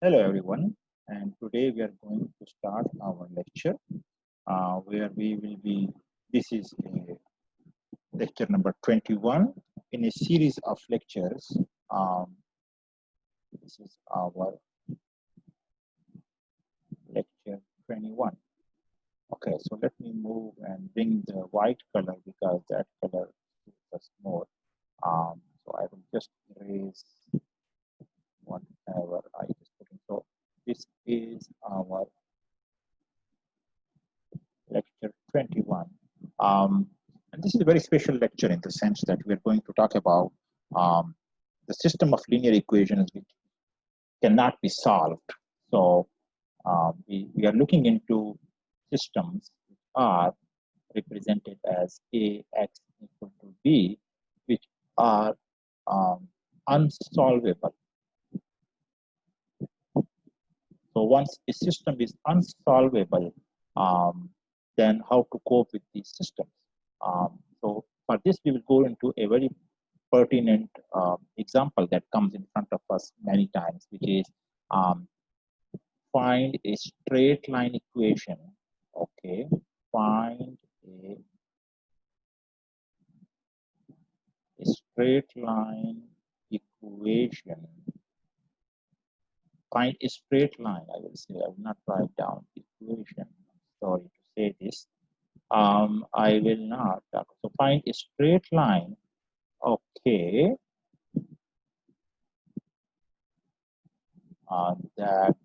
Hello everyone, and today we are going to start our lecture where we will be, this is lecture number 21 in a series of lectures. Um, this is our lecture 21. Okay, so let me move and bring the white color because that color suits us more. So I will just erase whatever I just put in. So this is our lecture 21. And this is a very special lecture in the sense that we're going to talk about the system of linear equations which cannot be solved. So we are looking into systems which are represented as ax equal to b, which are unsolvable. So once a system is unsolvable, then how to cope with these systems? So for this, we will go into a very pertinent example that comes in front of us many times, which is find a straight line equation. Okay, find a straight line equation. Find a straight line. I will say I will not write down equation. Sorry to say this. I will not. So find a straight line. Okay, that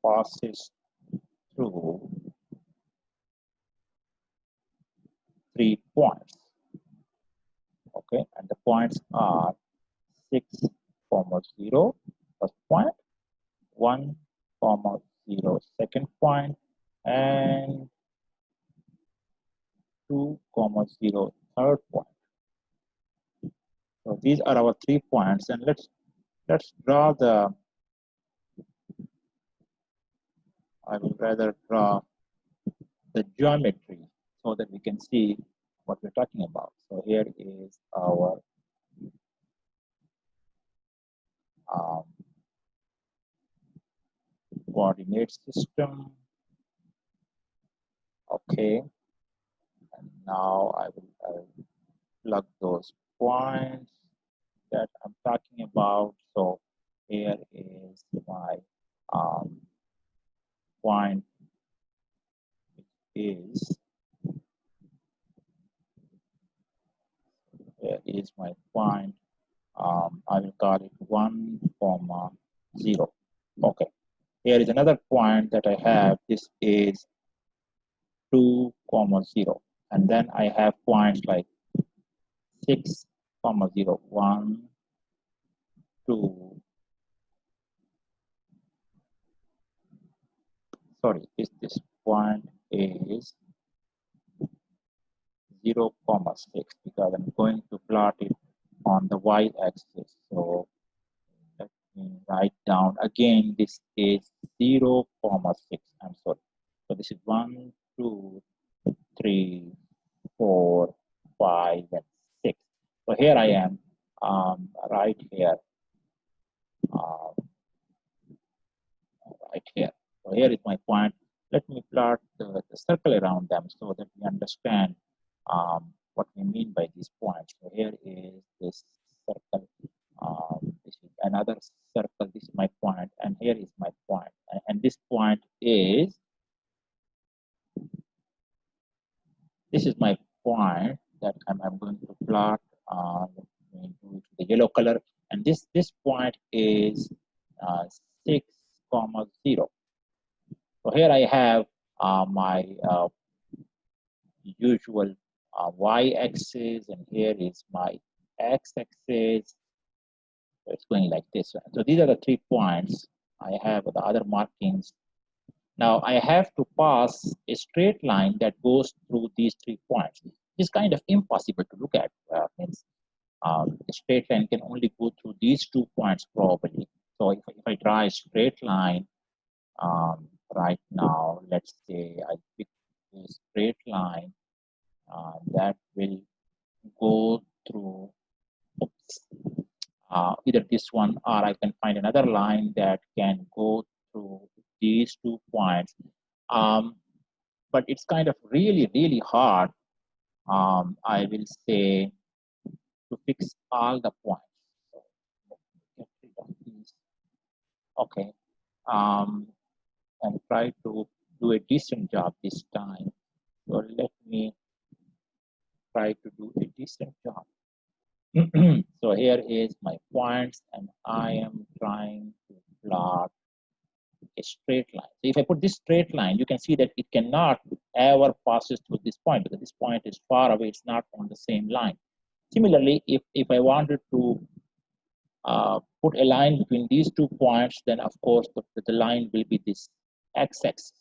passes through 3 points. Okay, and the points are 6, 0, first point, 1, 0, second point, and 2, 0, third point. So these are our 3 points, and let's draw the. I will rather draw the geometry so that we can see what we're talking about. So here is our coordinate system. Okay, and now I will plug those points that I'm talking about. So here is my point, is here is my point. I will call it 1, 0. Okay, here is another point that I have. This is 2, 0, and then I have points like 6, 0, 1, 2. Sorry, this point is 0, 6 because I'm going to plot it on the y-axis. So let me write down again. This is 0, 6. I'm sorry. So this is 1, 2, 3, 4, 5, and 6. So here I am, right here, right here. So here is my point. Let me plot the circle around them so that we understand what we mean by these points. So here is this circle. This is another circle. This is my point, and here is my point. And this point is, this is my point that I'm going to plot into the yellow color. And this point is 6, 0. So here I have my usual y-axis, and here is my x-axis. So it's going like this. So these are the 3 points. I have the other markings. Now I have to pass a straight line that goes through these 3 points. It's kind of impossible to look at. Means a straight line can only go through these 2 points probably. So if I draw a straight line right now, let's say I pick a straight line that will go through, oops, either this one or I can find another line that can go through these 2 points. But it's kind of really, really hard, I will say, to fix all the points. So let me get rid of these. Okay. And try to do a decent job this time. So let me try to do a decent job. So here is my points, and I am trying to plot a straight line. So if I put this straight line, you can see that it cannot ever passes through this point because this point is far away. It's not on the same line. Similarly, if I wanted to put a line between these 2 points, then of course the line will be this x-axis.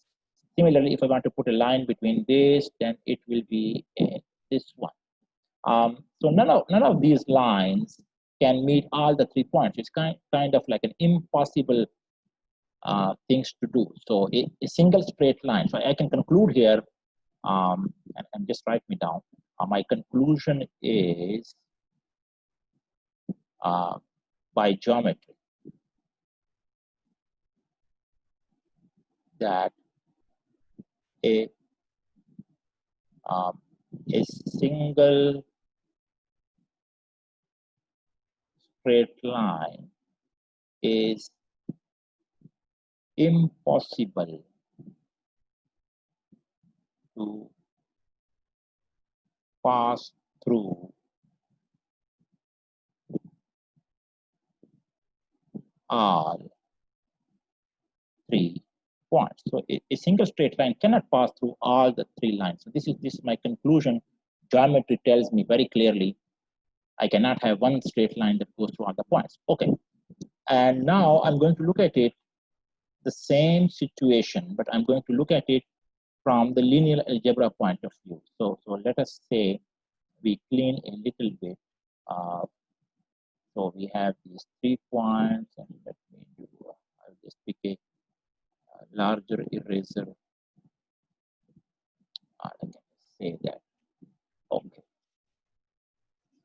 Similarly, if I want to put a line between this, then it will be this one. So none of these lines can meet all the 3 points. It's kind of like an impossible things to do. So a single straight line. So I can conclude here, and just write me down. My conclusion is by geometry that a single straight line is impossible to pass through all 3 points. So a single straight line cannot pass through all the 3 lines. So this is my conclusion. Geometry tells me very clearly I cannot have one straight line that goes through all the points. Okay. And now I'm going to look at it the same situation, but I'm going to look at it from the linear algebra point of view. So let us say we clean a little bit. So we have these 3 points, and let me do, I'll just pick a larger eraser. I can say that. Okay.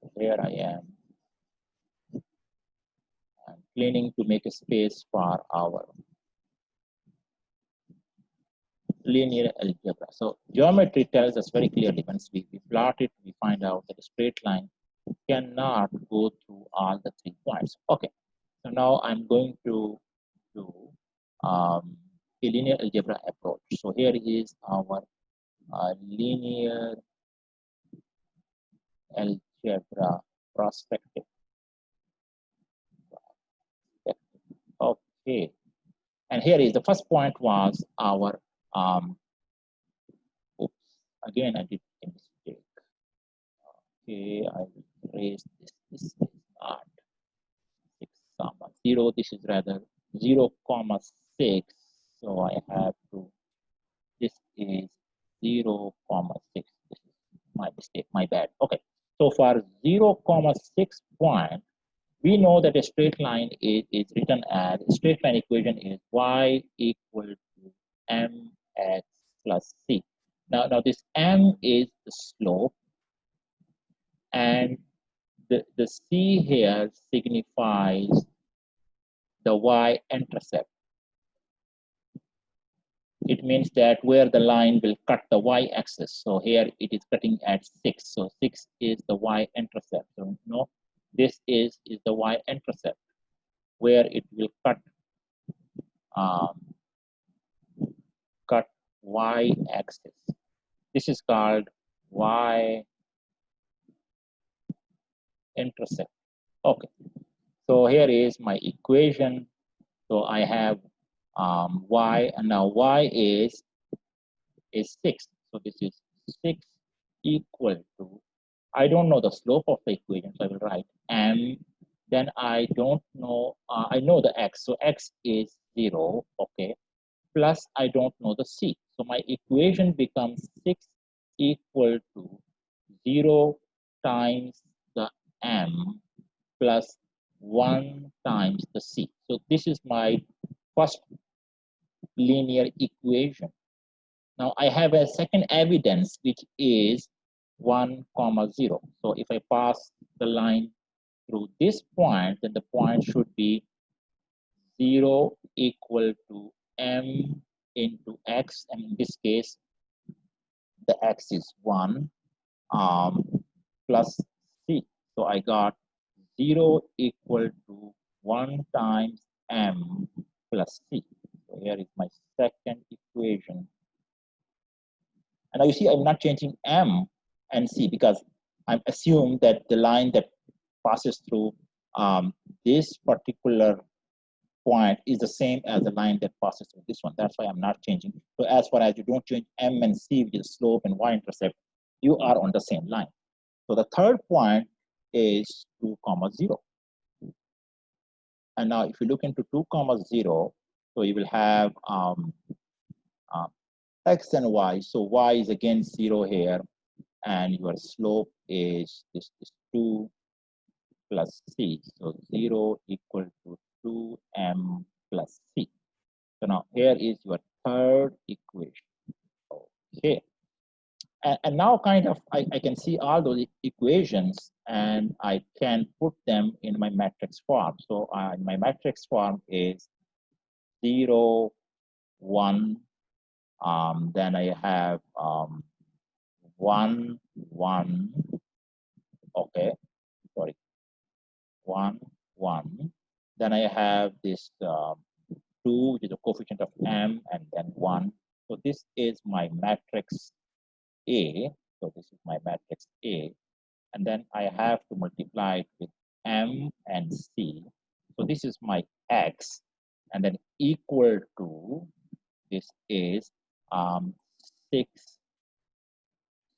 So here I am. I'm cleaning to make a space for our linear algebra. So geometry tells us very clearly, once we plot it, we find out that a straight line cannot go through all the 3 points. Okay, so now I'm going to do a linear algebra approach. So here is our linear algebra perspective. Okay, and here is the first point was our oops, again I did a mistake. Okay, I will erase this. This is not 6 comma 0. This is rather 0 comma 6. So I have to, this is 0 comma 6. This is my mistake, my bad. Okay, so for 0 comma 6 point, we know that a straight line is written as, a straight line equation is y equal to mx plus c. Now this m is the slope, and the c here signifies the y-intercept. It means that where the line will cut the y-axis. So here it is cutting at 6. So 6 is the y-intercept. So no, this is the y-intercept where it will cut cut y-axis. This is called y-intercept. Okay. So here is my equation. So I have y, and now y is 6. So this is 6 equal to, I don't know the slope of the equation, so I will write m. Then I don't know, I know the x, so x is 0, okay, plus I don't know the c. So my equation becomes 6 equal to 0 times the m plus 1 times the c. So this is my first linear equation. Now I have a second evidence, which is 1 comma 0. So if I pass the line through this point, then the point should be 0 equal to m into x, and in this case, the x is 1 plus c. So I got 0 equal to 1 times m plus c. So here is my second equation. And now you see I'm not changing m and c because I'm assumed that the line that passes through this particular point is the same as the line that passes through this one. That's why I'm not changing. So as far as you don't change m and c, which is slope and y-intercept, you are on the same line. So the third point is 2, 0. And now if you look into 2, 0, so you will have x and y. So y is again 0 here, and your slope is this 2 plus c. So 0 equal to 2m plus c. So now here is your third equation. Okay. And now kind of I can see all those equations and I can put them in my matrix form. So my matrix form is 0, 1, then I have 1, 1, okay, sorry, 1, 1. Then I have this 2, which is the coefficient of m, and then 1. So this is my matrix A. So this is my matrix A. And then I have to multiply it with m and c. So this is my x. And then equal to, this is 6,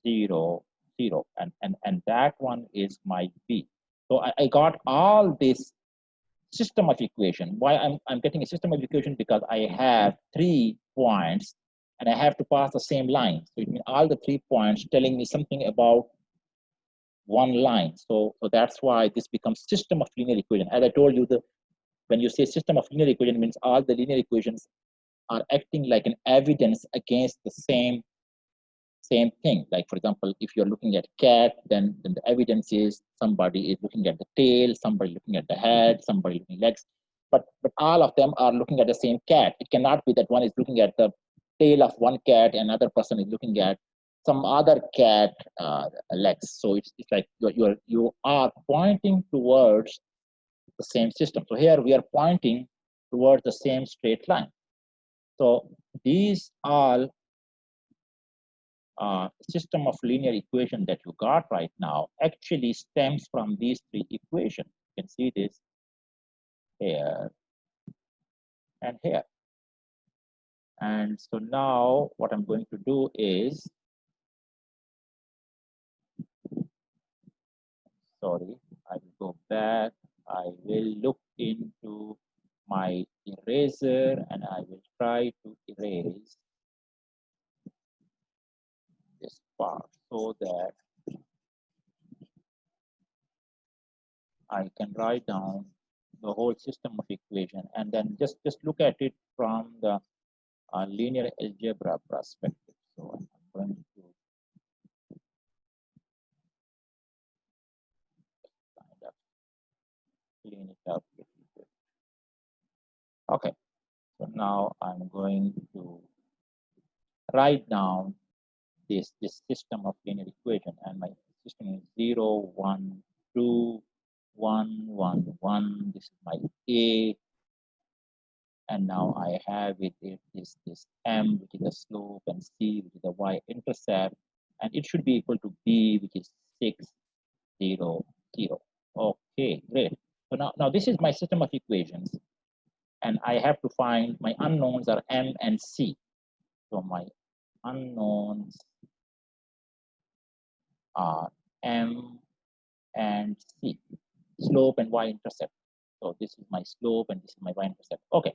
0, 0. And that one is my b. So I got all this system of equation. Why I'm getting a system of equation? Because I have 3 points and I have to pass the same line. So it means all the 3 points telling me something about one line. So that's why this becomes system of linear equation. As I told you, when you say system of linear equation, means all the linear equations are acting like an evidence against the same thing. Like for example, if you're looking at cat, then the evidence is somebody is looking at the tail, somebody looking at the head, somebody looking at legs, but all of them are looking at the same cat. It cannot be that one is looking at the tail of one cat and another person is looking at some other cat legs. So it's like you are pointing towards the same system. So here we are pointing towards the same straight line. So these all system of linear equation that you got right now actually stems from these 3 equations. You can see this here and here. And so now what I'm going to do is, sorry, I will go back. I will look into my eraser and I will try to erase this part so that I can write down the whole system of equation and then just look at it from the linear algebra perspective. So I'm going to kind of clean it up a little bit. Okay, so now I'm going to write down this system of linear equation, and my system is 0, 1, 2, 1, 1, 1. This is my A, and now I have this m, which is the slope, and c, which is the y-intercept, and it should be equal to b, which is 6, 0, 0. Okay, great. So now this is my system of equations, and I have to find my unknowns are m and c. So my unknowns are m and c, slope and y-intercept. So this is my slope and this is my y-intercept. Okay.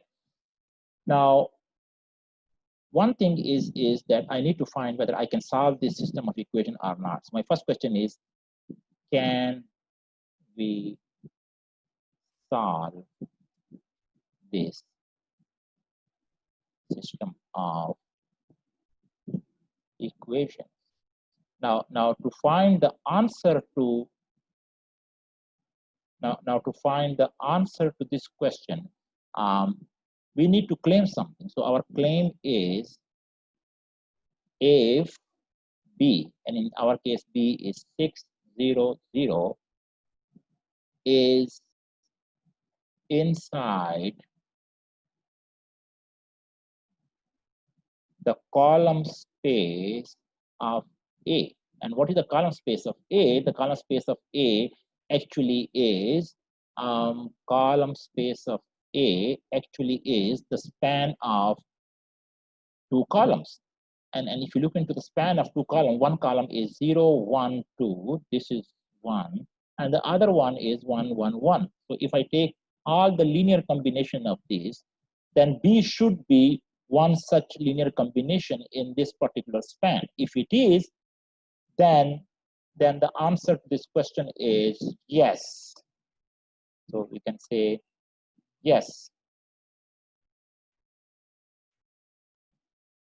Now, one thing is that I need to find whether I can solve this system of equation or not. So my first question is, can we solve this system of equations? Now to find the answer to Now to find the answer to this question, we need to claim something. So our claim is if B, and in our case, B is 600, is inside the column space of A. And what is the column space of A? The column space of A actually is column space of A actually is the span of two columns. And if you look into the span of two columns, one column is 0, 1, 2. This is 1. And the other one is 1, 1, 1. So if I take all the linear combination of these, then B should be one such linear combination in this particular span. If it is, then the answer to this question is yes. So we can say yes.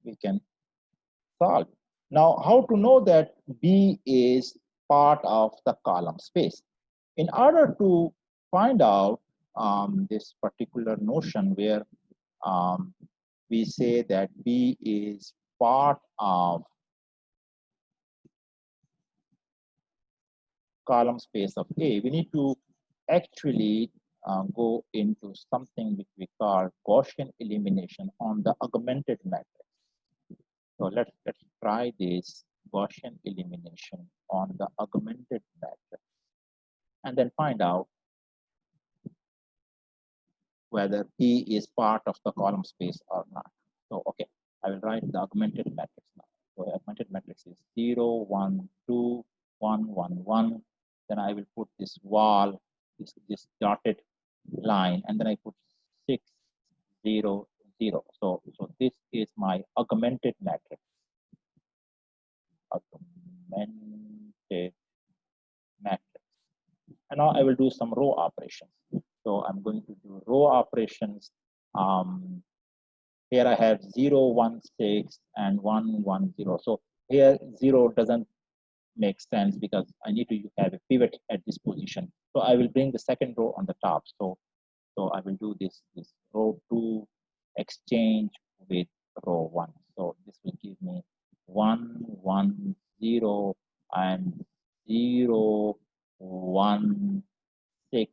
We can solve. Now, how to know that B is part of the column space? In order to find out this particular notion where we say that B is part of column space of A, we need to actually go into something which we call Gaussian elimination on the augmented matrix. So let's try this Gaussian elimination on the augmented matrix and then find out whether B is part of the column space or not. So, okay, I will write the augmented matrix now. So, augmented matrix is 0, 1, 2, 1, 1, 1. Then I will put this wall, this dotted line, and then I put 6, 0, 0. So this is my augmented matrix. Augmented matrix. And now I will do some row operations. So I'm going to do row operations. Here I have 0, 1, 6, and 1, 1, 0. So here 0 doesn't make sense because I need to have a pivot at this position. So I will bring the second row on the top. So I will do this row 2 exchange with row 1. So this will give me 1, 1, 0, and 0, 1, 6,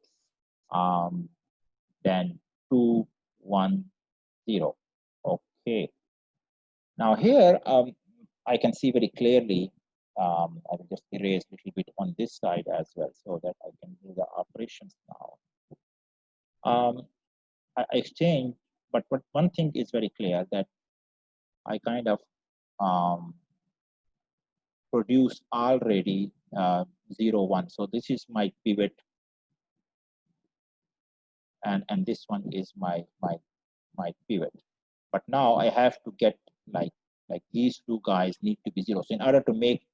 then 2, 1, 0. Okay. Now here I can see very clearly. I will just erase a little bit on this side as well so that I can do the operations now. I exchange, but one thing is very clear that I kind of produce already 0, 1. So this is my pivot, and this one is my pivot. But now I have to get like these two guys need to be 0. So in order to make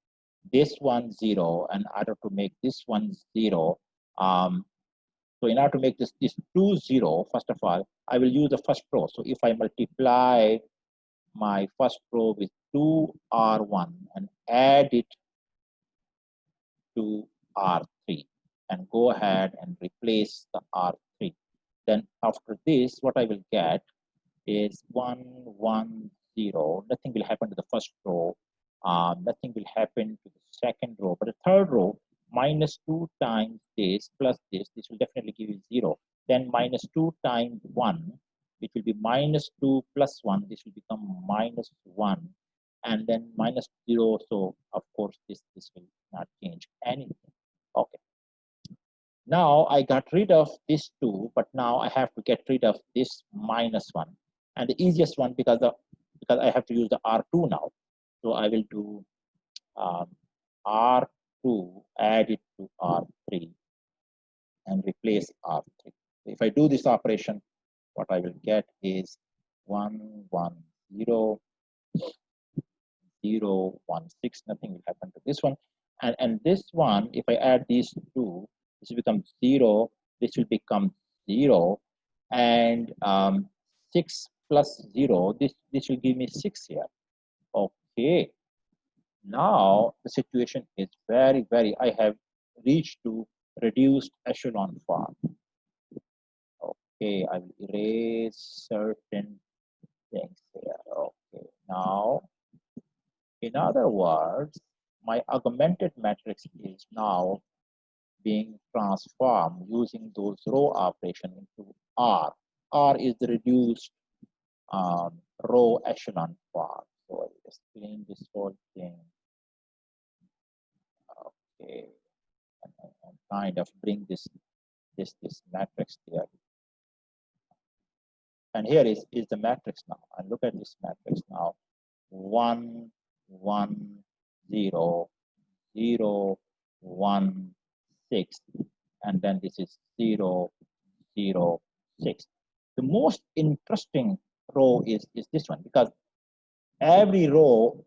this one 0 and in order to make this one 0, so in order to make this 2, 0, first of all, I will use the first row. So if I multiply my first row with 2R1 and add it to R3 and go ahead and replace the R3. Then after this, what I will get is 1, 1, 0. Nothing will happen to the first row. Nothing will happen to the second row. But the third row, minus 2 times this plus this will definitely give you 0. Then minus 2 times 1, which will be minus 2 plus 1. This will become minus 1. And then minus 0. So, of course, this will not change anything. Okay. Now I got rid of this 2, but now I have to get rid of this minus 1. And the easiest one because I have to use the R2 now. So I will do R2, add it to R3 and replace R3. If I do this operation, what I will get is 1, 1, 0, 0, 1, 6. Nothing will happen to this one. And this one, if I add these two, this will become 0. This will become 0. And 6 plus 0, this will give me 6 here. Okay. Now the situation is very, I have reached to reduced echelon form. Okay, I will erase certain things here. Okay, now, in other words, my augmented matrix is now being transformed using those row operation into R. R is the reduced row echelon form. So I'll just clean this whole thing. Okay, and kind of bring this matrix here. And here is the matrix now. And look at this matrix now. 1, 1, 0, 0, 1, 6. And then this is 0, 0, 6. The most interesting row is this one, because every row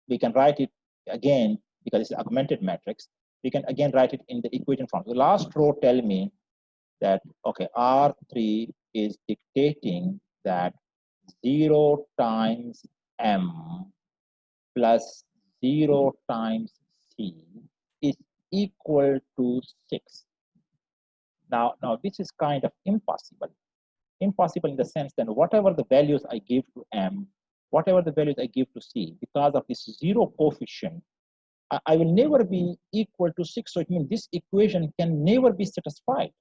we can write it again, because it's an augmented matrix. We can again write it in the equation form. The last row tell me that, okay, R3 is dictating that 0 times M plus 0 times C is equal to 6. Now this is kind of impossible. Impossible in the sense that whatever the values I give to M, whatever the values I give to C, because of this 0 coefficient, I will never be equal to 6. So it means this equation can never be satisfied.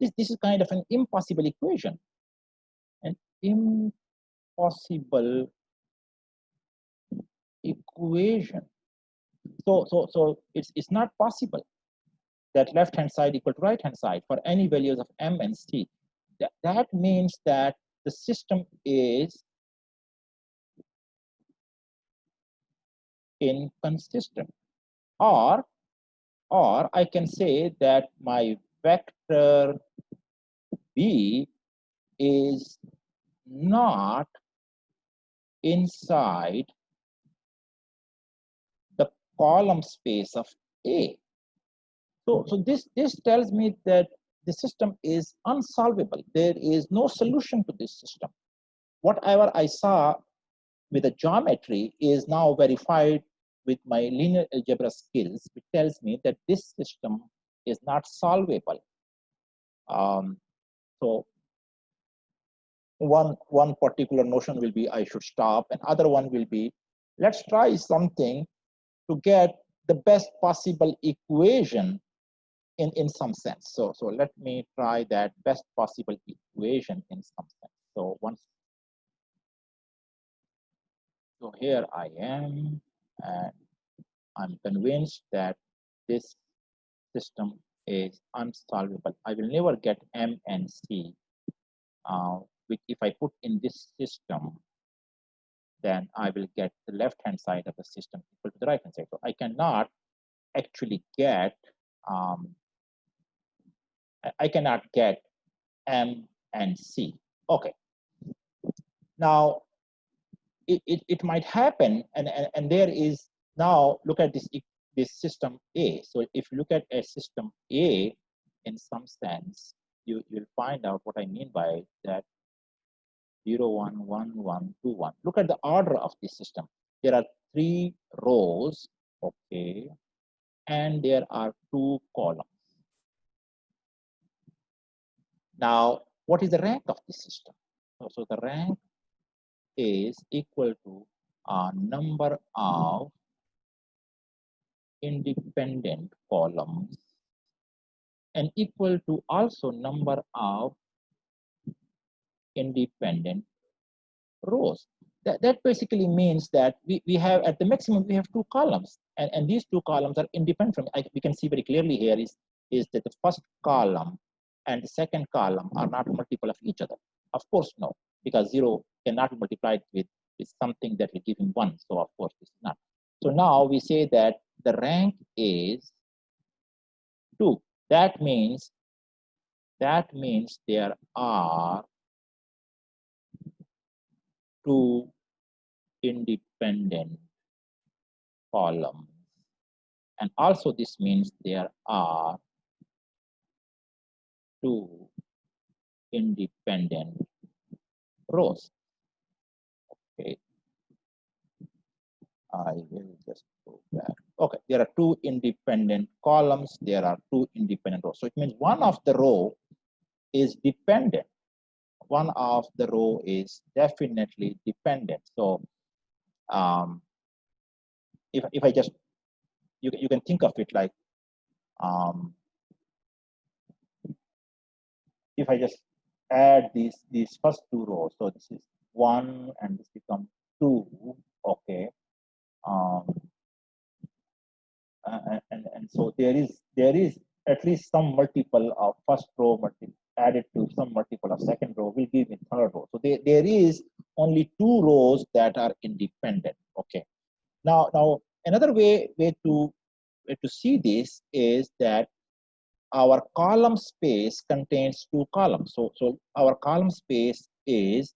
This is kind of an impossible equation. An impossible equation. So it's not possible that left hand side equal to right hand side for any values of M and C. That means that the system is inconsistent. Or I can say that my vector B is not inside the column space of A. So this tells me that the system is unsolvable. There is no solution to this system. Whatever I saw with the geometry is now verified with my linear algebra skills, which tells me that this system is not solvable. So one particular notion will be I should stop, and other one will be let's try something to get the best possible equation in some sense. So let me try that best possible equation in some sense. So here I am, and I'm convinced that this system is unsolvable. I will never get M and C, which if I put in this system, then I will get the left-hand side of the system equal to the right-hand side. So I cannot actually get, I cannot get M and C. Okay. Now, it might happen, and there is now, look at this system A. So if you look at a system A, in some sense, you'll find out what I mean by that. 0, 1, 1, 1, 2, 1. Look at the order of this system. There are 3 rows, okay, and there are 2 columns. Now, what is the rank of this system? So the rank is equal to a number of independent columns and equal to also number of independent rows. That basically means that we have, at the maximum, we have 2 columns, and these 2 columns are independent from, we can see very clearly here is that the first column and the second column are not multiple of each other. Of course, no, because 0 cannot be multiplied with something that will give him 1. So of course it's not. So now we say that the rank is 2. That means there are 2 independent columns, and also this means there are 2 independent rows. Okay, I will just go back Okay, there are two independent columns, there are two independent rows. So it means one of the row is dependent. One of the row is definitely dependent. So if I just, you can think of it like, if I just add these first two rows, so this is 1 and this becomes 2, okay. Um, and so there is at least some multiple of first row added to some multiple of second row will give me third row. So there is only two rows that are independent. Okay. Now another way to see this is that our column space contains two columns. So our column space is,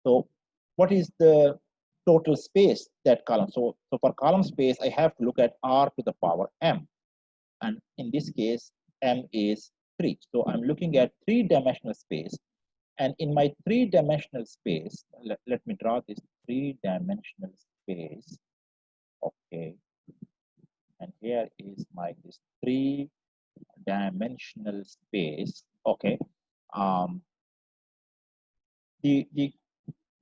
so what is the total space that column? So for column space, I have to look at r to the power m. And in this case, m is 3. So I'm looking at three-dimensional space. And in my three-dimensional space, let me draw this three-dimensional space. Okay. And here is my this three-dimensional space. Okay.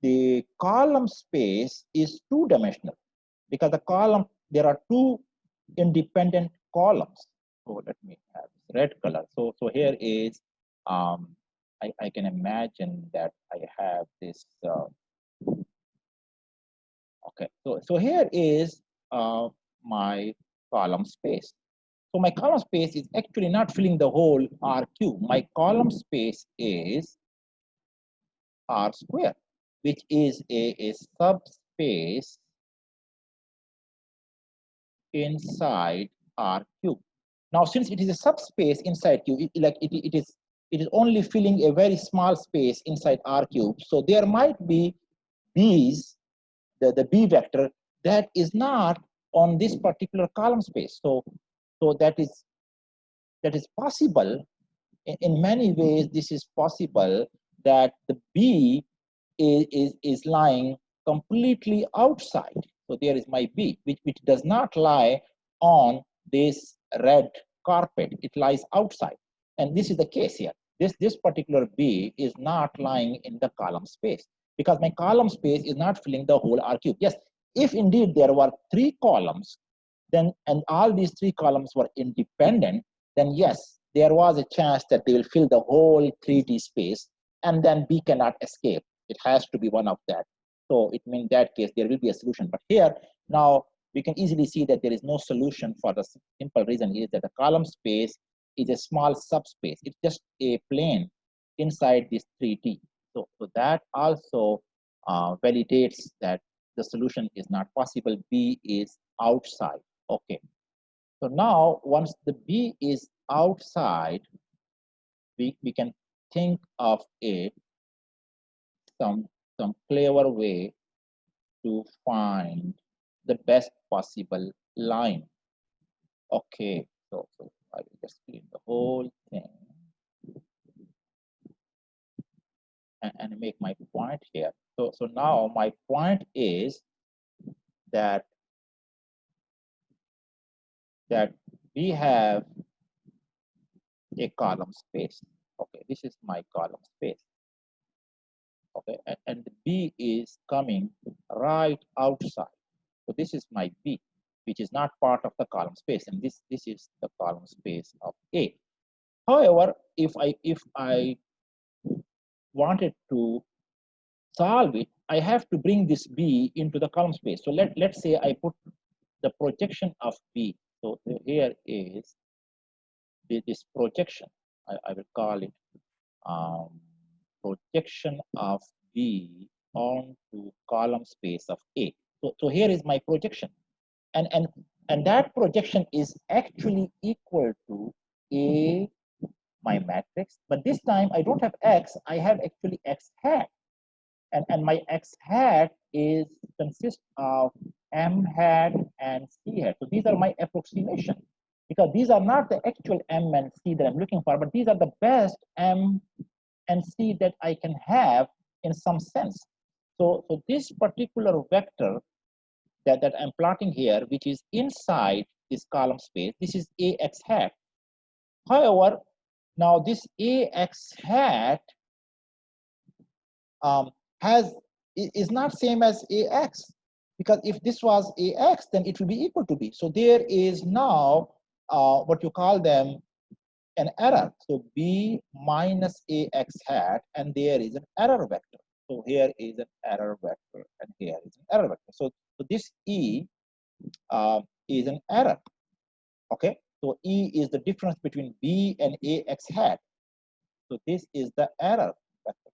The column space is two-dimensional because the column, there are two independent columns. So let me have this red color. So here is, I can imagine that I have this, okay. So here is my column space. So my column space is actually not filling the whole R cube. My column space is R square, which is a subspace inside R cube. Now, since it is a subspace inside Q, it is only filling a very small space inside R cube. So there might be B's, the B vector that is not on this particular column space. So that is possible. In many ways, this is possible that the B is lying completely outside. So there is my B, which does not lie on this red carpet. It lies outside. And this is the case here. This particular B is not lying in the column space because my column space is not filling the whole R cube. Yes, if indeed there were three columns, then, and all these three columns were independent, then yes, there was a chance that they will fill the whole 3D space, and then B cannot escape. It has to be one of that. So it means that case there will be a solution. But here, now we can easily see that there is no solution for the simple reason is that the column space is a small subspace. It's just a plane inside this 3D. So that also validates that the solution is not possible. B is outside. Okay. So now once the B is outside, we can think of it some clever way to find the best possible line. Okay, so I will just clean the whole thing and make my point here. So now my point is that we have a column space. Okay, this is my column space. Okay, and the B is coming right outside. So this is my B, which is not part of the column space, and this is the column space of A. However, if I wanted to solve it, I have to bring this B into the column space. So let's say I put the projection of B. So here is this projection. I will call it projection of B onto column space of A. So here is my projection, and that projection is actually equal to A, my matrix, but this time I don't have X, I have actually X hat. And my X hat is consists of M hat and C hat. So these are my approximation because these are not the actual M and C that I'm looking for, but these are the best M and C that I can have in some sense. So this particular vector that I'm plotting here, which is inside this column space. This is AX hat. However, now this AX hat is not same as AX, because if this was AX, then it will be equal to B. So there is now what you call them an error. So B minus AX hat, and there is an error vector. So here is an error vector, and here is an error vector. So this E is an error. Okay, so E is the difference between B and AX hat. So this is the error vector.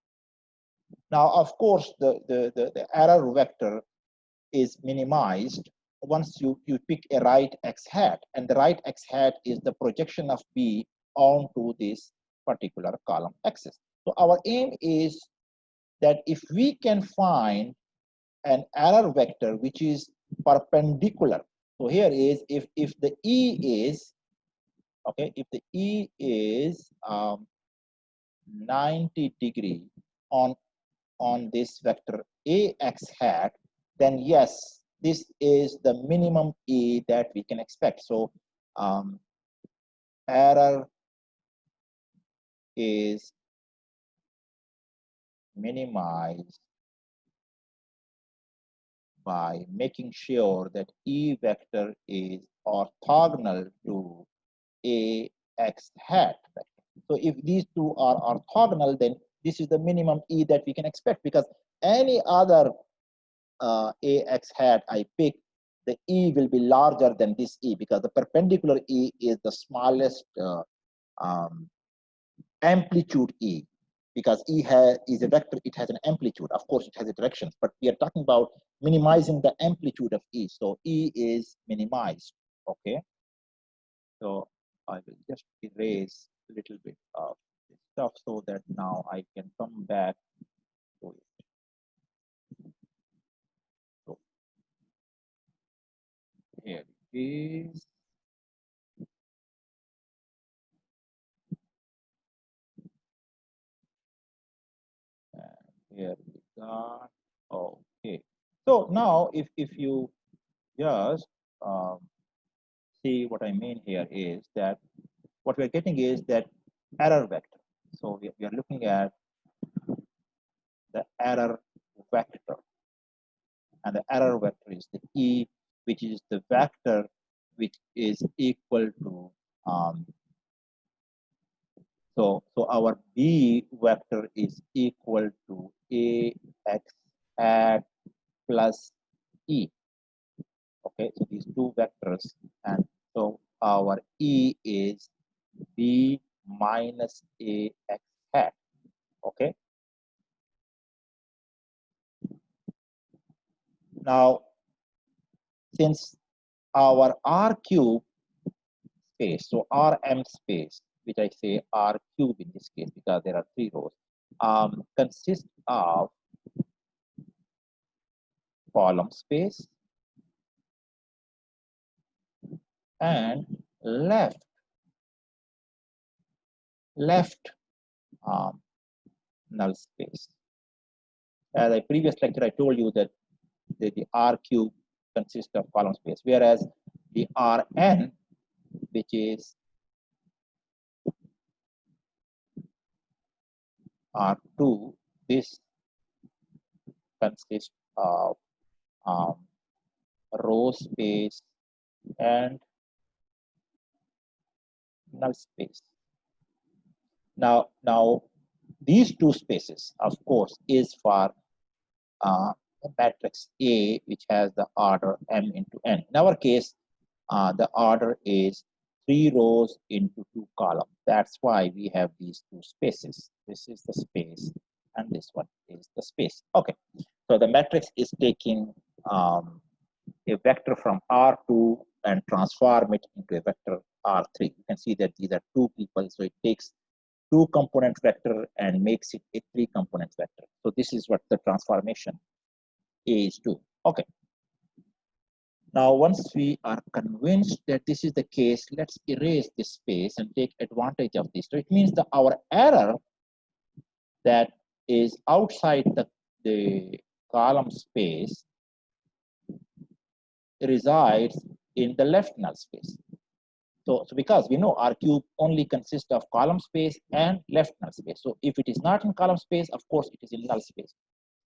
Now, of course, the error vector is minimized once you pick a right X hat, and the right X hat is the projection of B onto this particular column axis. So our aim is that if we can find an error vector which is perpendicular. So here is if the E is, okay, if the E is 90 degree on this vector AX hat, then yes, this is the minimum E that we can expect. So error is minimized by making sure that E vector is orthogonal to AX hat vector. So if these two are orthogonal, then this is the minimum E that we can expect, because any other AX hat I pick, the E will be larger than this E, because the perpendicular E is the smallest amplitude E, because E is a vector, it has an amplitude. Of course, it has a direction, but we are talking about minimizing the amplitude of E. So E is minimized, okay? So I will just erase a little bit of this stuff so that now I can come back to it. So here it is. And here we got, okay. So now if you just see what I mean here is that what we're getting is that error vector. So we are looking at the error vector, and the error vector is the E, which is the vector which is equal to so our B vector is equal to AX hat plus E. Okay, so these two vectors, and so our E is B minus AX hat. Okay. Now, since our R cube space, so Rm space, which I say R cube in this case because there are 3 rows, consists of column space and left null space. As I previous lecture, I told you that the R cube consists of column space, whereas the Rn, which is R2, this consists of row space and null space. Now these two spaces, of course, is for matrix A, which has the order m into n. In our case, the order is 3 rows into 2 columns. That's why we have these 2 spaces. This is the space, and this one is the space. Okay, so the matrix is taking a vector from R2 and transform it into a vector R3. You can see that these are 2 people, so it takes 2 component vector and makes it a 3 component vector. So this is what the transformation is to. Okay. Now, once we are convinced that this is the case, let's erase this space and take advantage of this. So it means that our error that is outside the column space resides in the left null space. So because we know R cube only consists of column space and left null space. So if it is not in column space, of course it is in null space.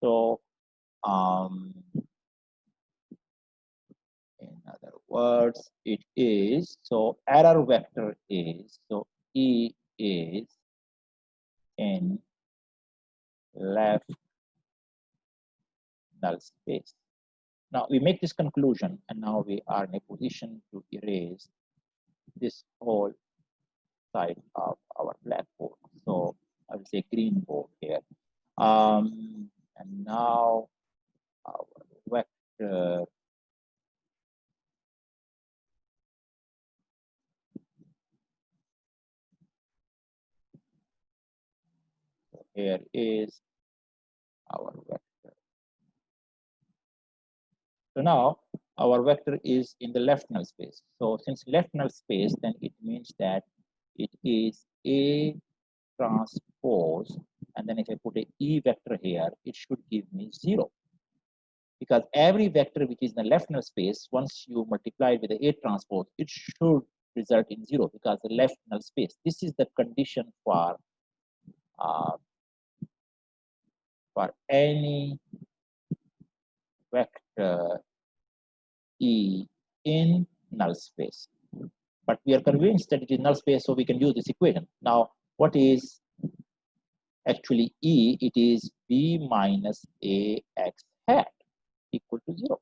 So in other words, it is, so error vector is, so E is in left null space. Now we make this conclusion, and now we are in a position to erase this whole side of our blackboard. So I will say green board here. And now our vector here is our vector. So now our vector is in the left null space. So since left null space, then it means that it is A transpose, and then if I put a E vector here, it should give me 0. Because every vector which is in the left null space, once you multiply it with the A transpose, it should result in 0 because the left null space. This is the condition for any vector E in null space. But we are convinced that it is null space, so we can use this equation. Now, what is actually E? It is B minus AX hat equal to 0.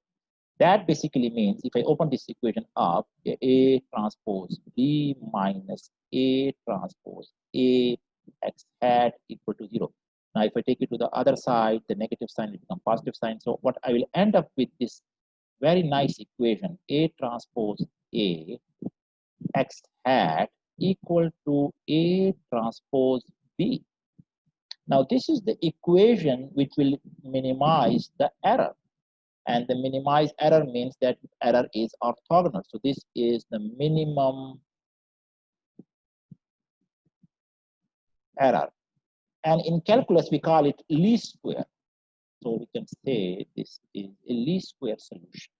That basically means if I open this equation up, A transpose B minus A transpose A X hat equal to 0. Now, if I take it to the other side, the negative sign will become positive sign. So what I will end up with this very nice equation, A transpose A X hat equal to A transpose B. Now, this is the equation which will minimize the error. And the minimized error means that error is orthogonal. So this is the minimum error. And in calculus, we call it least square. So we can say this is a least square solution.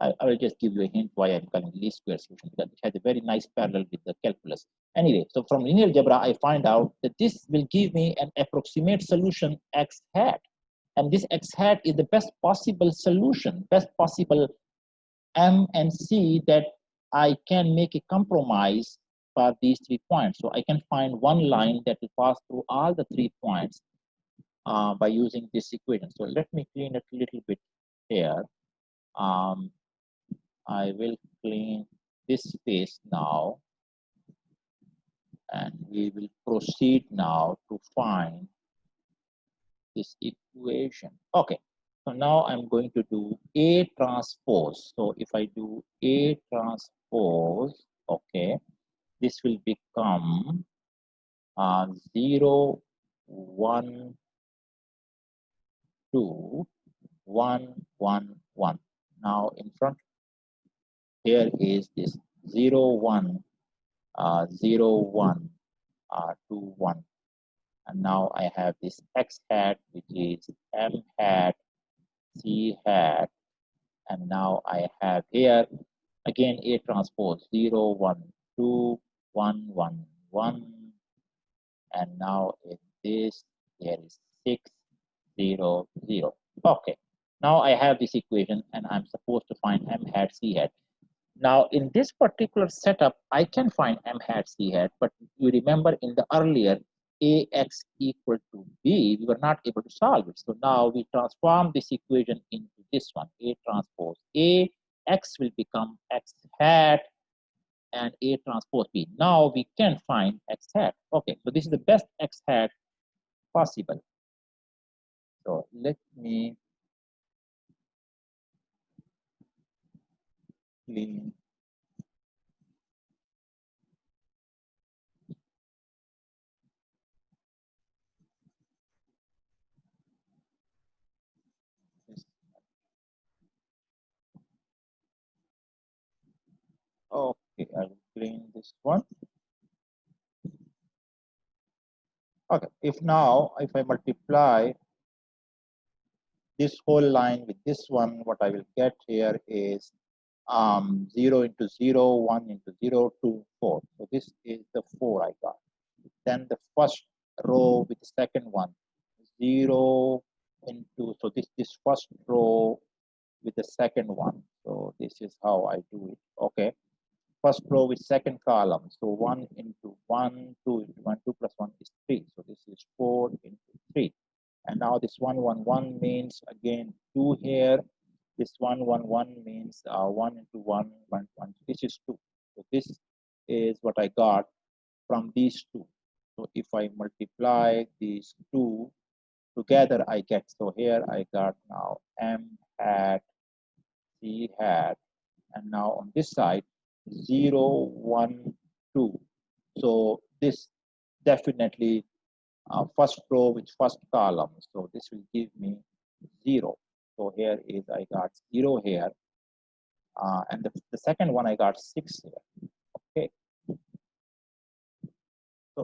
I will just give you a hint why I'm calling least square solution, because it has a very nice parallel with the calculus. Anyway, so from linear algebra, I find out that this will give me an approximate solution X hat. And this X hat is the best possible solution, best possible M and C that I can make a compromise for these 3 points. So I can find one line that will pass through all the 3 points by using this equation. So let me clean it a little bit here. I will clean this space now, and we will proceed now to find this equation. Okay, so now I'm going to do A transpose. So if I do A transpose, okay, this will become 0, 1, 2, 1, 1, 1. Now in front here is this 0, 1, 0, 1, 2, 1. And now I have this X hat, which is M hat, C hat. And now I have here again A transpose 0, 1, 2, 1, 1, 1. And now in this, there is 6, 0, 0. Okay. Now I have this equation, and I'm supposed to find M hat, C hat. Now, in this particular setup, I can find M hat, C hat, but you remember in the earlier AX equal to B, we were not able to solve it. So now we transform this equation into this one, A transpose A, X will become X hat, and A transpose B. Now we can find X hat. Okay, so this is the best X hat possible. So let me clean this. Okay, I will clean this one. Okay, if I multiply this whole line with this one, what I will get here is 0 into 0, 1 into 0, 2, 4. So this is the 4 I got. Then the first row with the second one, 0 into, so this first row with the second one. So this is how I do it. Okay. First row with second column. So 1 into 1, 2 into 1, 2 plus 1 is 3. So this is 4 into 3. And now this 1, 1, 1 means again 2 here. This 1, 1, 1 means 1 into 1, 1, 1. This is 2. So this is what I got from these two. So if I multiply these two together, I get, so here I got now M hat, C hat, and now on this side, 0, 1, 2. So this definitely first row with first column. So this will give me 0. So here is I got 0 here. And the second one I got 6 here. Okay.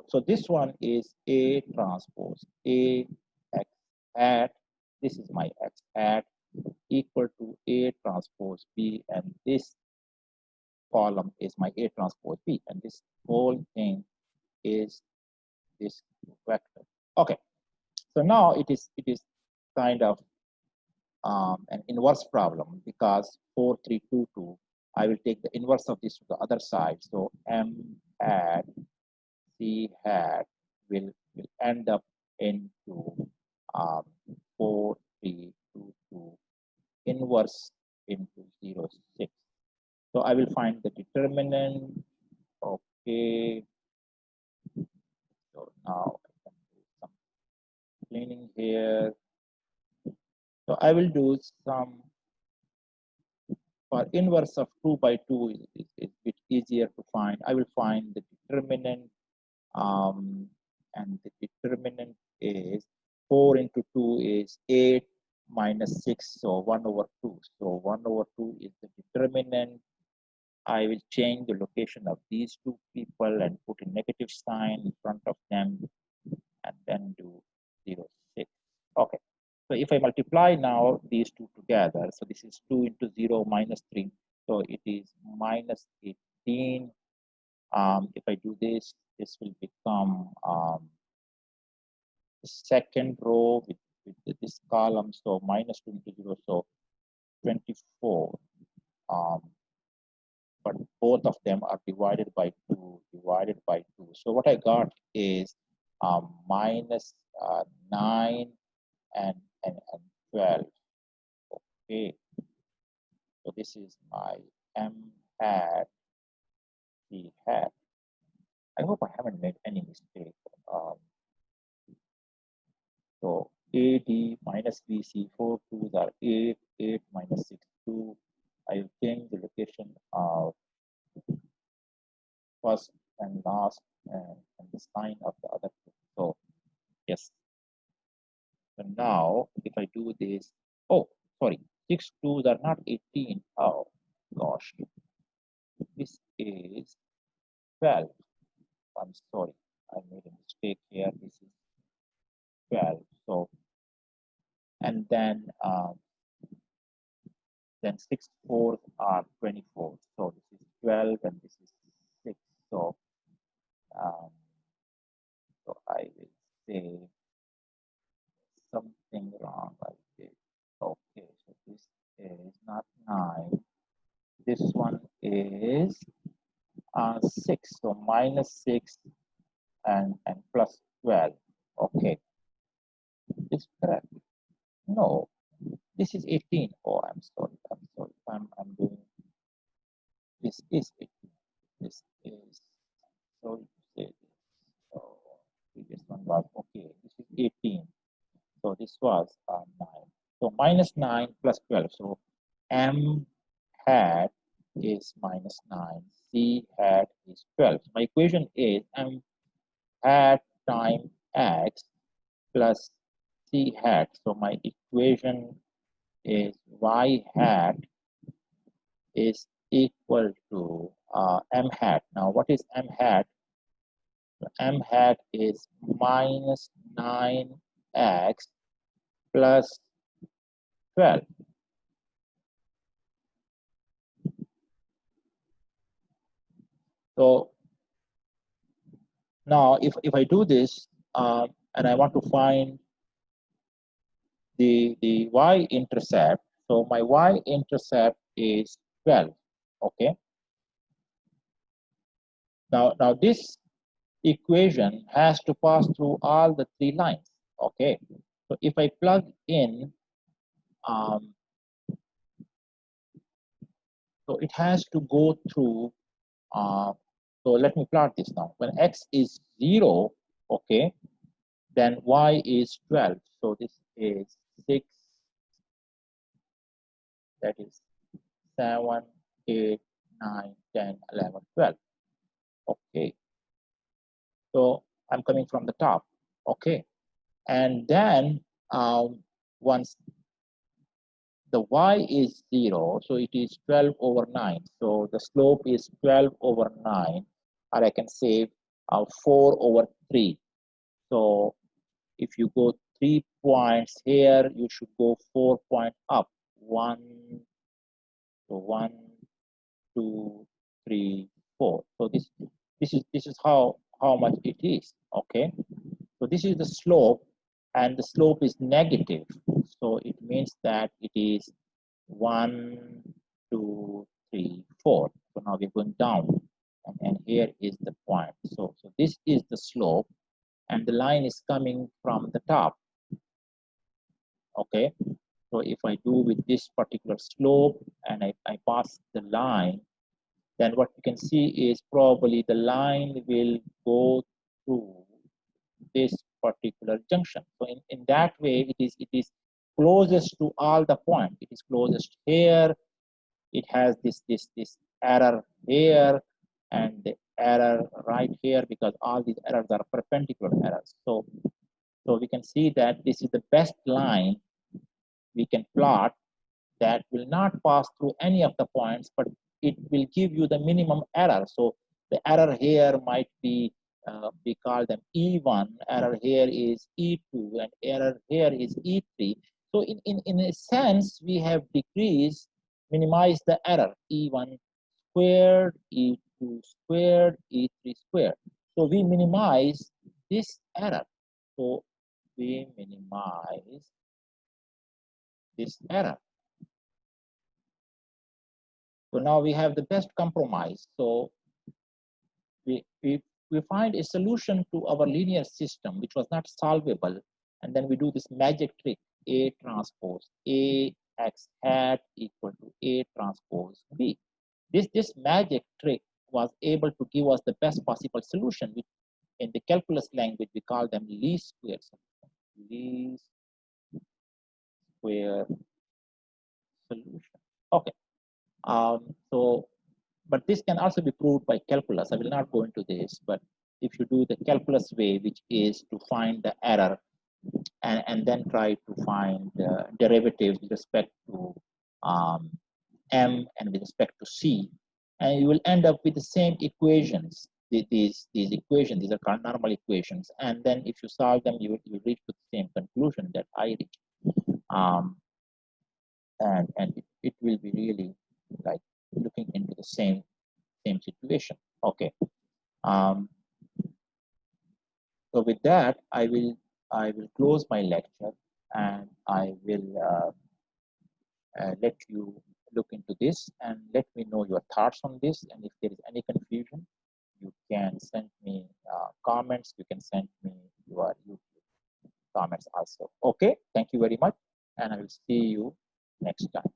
So this one is A transpose A X hat. This is my X hat equal to A transpose B, and this column is my A transpose B, and this whole thing is this vector. Okay, so now it is kind of an inverse problem, because 4, 3, 2, 2, I will take the inverse of this to the other side. So M hat C hat will end up into 4, 3, 2, 2 inverse into 0, 6. So I will find the determinant. Okay. So now I can do some cleaning here. So I will do some, for inverse of 2 by 2 is a bit easier to find. I will find the determinant, and the determinant is 4 into 2 is 8 minus 6, so 1 over 2. So 1 over 2 is the determinant. I will change the location of these two people and put a negative sign in front of them, and then do 0, 6. Okay. So if I multiply now these two together, so this is 2 into 0 minus 3. So it is minus 18. If I do this, this will become the second row with this column. So minus 2 into 0, so 24. But both of them are divided by 2, divided by 2. So what I got is minus 9 and 12. Okay. So this is my M hat, C hat. I hope I haven't made any mistake. So AD minus BC, 4 2s are 8, 8 minus 6, 2. I will change the location of first and last, and the sign of the other two. So yes. So now if I do this, oh, sorry, 6 2s are not 18. Oh gosh, this is 12. I'm sorry, I made a mistake here. This is 12. So, and then 6 4s are 24. So this is 12 and this is 6. So, um, so I will say something wrong. I did. Okay, so this is not 9. This one is 6. So minus 6 and plus 12. Okay, is correct. No, this is 18. Oh, I'm sorry. I'm sorry. I'm doing, this is 18. This is, sorry to say this. So previous one was okay. This is 18. So this was 9. So minus 9 plus 12. So M hat is minus 9. C hat is 12. So my equation is M hat times X plus C hat. So my equation is Y hat is equal to M hat. Now what is M hat? M hat is minus 9x plus 12. So now if I do this and I want to find the y-intercept, so my y-intercept is 12. Okay. Now this equation has to pass through all the three lines. Okay. So if I plug in, so it has to go through. So let me plot this now. When x is 0, okay, then y is 12. So this is 6, that is 7, 8, 9, 10, 11, 12. Okay. So I'm coming from the top. Okay. And then once the y is 0, so it is 12 over 9. So the slope is 12 over 9, or I can say 4 over 3. So if you go 3 points here, you should go 4 points up. 1, so 1, 2, 3, 4. So this is how much it is. Okay. So this is the slope, and the slope is negative. So it means that it is 1, 2, 3, 4. So now we're going down, and here is the point. So this is the slope, and the line is coming from the top. Okay. So if I do with this particular slope and I pass the line, then what you can see is probably the line will go through this particular junction. So in that way, it is closest to all the points. It is closest here. It has this error here and the error right here, because all these errors are perpendicular errors. So we can see that this is the best line we can plot that will not pass through any of the points, but it will give you the minimum error. So the error here might be, we call them E1, error here is E2, and error here is E3. So in a sense, we have decreased, minimized the error, E1 squared, E2 squared, E3 squared. So we minimize this error. So we minimize this error. So now we have the best compromise. So we find a solution to our linear system, which was not solvable. And then we do this magic trick, A transpose A x hat equal to A transpose B. This magic trick was able to give us the best possible solution, which in the calculus language, we call them least square solution. Least square solution. Okay. So but this can also be proved by calculus. I will not go into this, but if you do the calculus way, which is to find the error and then try to find derivatives with respect to m and with respect to c, and you will end up with the same equations. These equations, these are called normal equations, and then if you solve them, you will reach to the same conclusion that I reached. And it will be really like looking into the same situation. Okay. So with that, I will close my lecture, and I will let you look into this and let me know your thoughts on this. And if there is any confusion, you can send me comments. You can send me your YouTube comments also. Okay. Thank you very much, and I will see you next time.